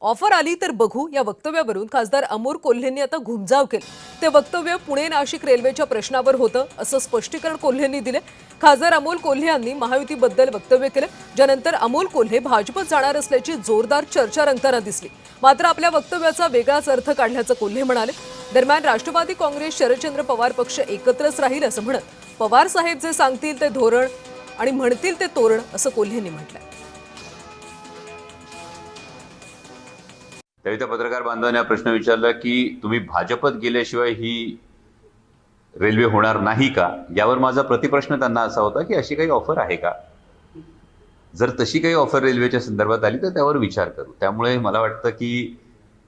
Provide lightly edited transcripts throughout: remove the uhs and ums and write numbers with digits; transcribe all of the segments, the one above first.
Offer आली तर बघू या वक्तव्यावरून खासदार अमोल कोल्हेंनी आता घुमजाव केली। ते वक्तव्य पुणे नाशिक रेल्वेच्या प्रश्नावर होतं असं स्पष्टीकरण कोल्हेंनी दिले। खासदार अमोल कोल्हे यांनी महायुतीबद्दल वक्तव्य केले, ज्यानंतर अमोल कोल्हे भाजपत जाणार असल्याची जोरदार चर्चा रंगताना दिसली। मात्र आपल्या वक्तव्याचा वेगळाच अर्थ काढल्याचं कोल्हे म्हणाले। दरम्यान राष्ट्रवादी काँग्रेस शरदचंद्र पवार पक्ष एकत्रच राहील असं म्हणत पवार साहेब जे सांगतील ते धोरण आणि म्हणतील ते तोरण असं कोल्हेंनी म्हटलंय। त्यावेळी त्या पत्रकार बांधवांनी प्रश्न विचारला की तुम्ही भाजपत गेल्याशिवाय ही रेल्वे होणार नाही का। यावर माझा प्रतिप्रश्न त्यांना असा होता की अशी काही ऑफर आहे का। जर तशी काही ऑफर रेल्वेच्या संदर्भात आली तर त्यावर विचार करू। त्यामुळे मला वाटतं की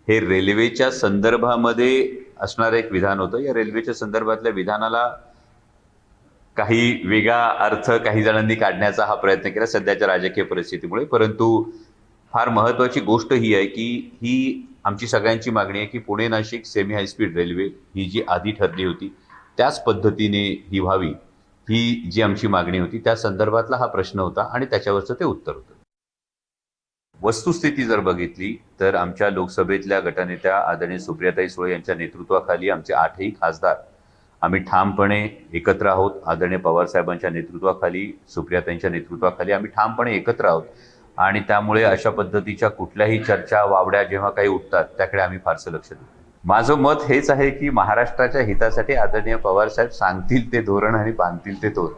हे रेल्वेच्या संदर्भामध्ये असणारं एक विधान होतं। या रेल्वेच्या संदर्भातल्या विधानाला काही वेगळा अर्थ काही जणांनी काढण्याचा हा प्रयत्न केला सध्याच्या राजकीय परिस्थितीमुळे। परंतु फार महत्त्वाची गोष्ट ही आहे की ही आमची सगळ्यांची मागणी आहे की Pune Nashik semi high speed railway ही जी आधी ठरली होती त्याच पद्धतीने ही व्हावी, ही जी आमची मागणी होती त्या संदर्भातला हा प्रश्न होता आणि त्याच्यावरचं ते उत्तर होतं। वस्तुस्थिती जर बघितली तर आमच्या लोकसभेतल्या गटनेत्या आदरणीय सुप्रियाताई सुळे यांच्या नेतृत्वाखाली आमचे 8ही खासदार आम्ही ठामपणे एकत्र आहोत। आदरणीय पवार साहेबांच्या नेतृत्वाखाली, सुप्रियाताईंच्या नेतृत्वाखाली आम्ही ठामपणे एकत्र आहोत आणि त्यामुळे अशा पद्धतीच्या कुठल्याही चर्चा वावड्या जेव्हा काही उठतात त्याकडे आम्ही फारसं लक्ष देतो। माझं मत हेच आहे की महाराष्ट्राच्या हितासाठी आदरणीय पवार साहेब सांगतील ते धोरण आणि बांधतील ते तोरण।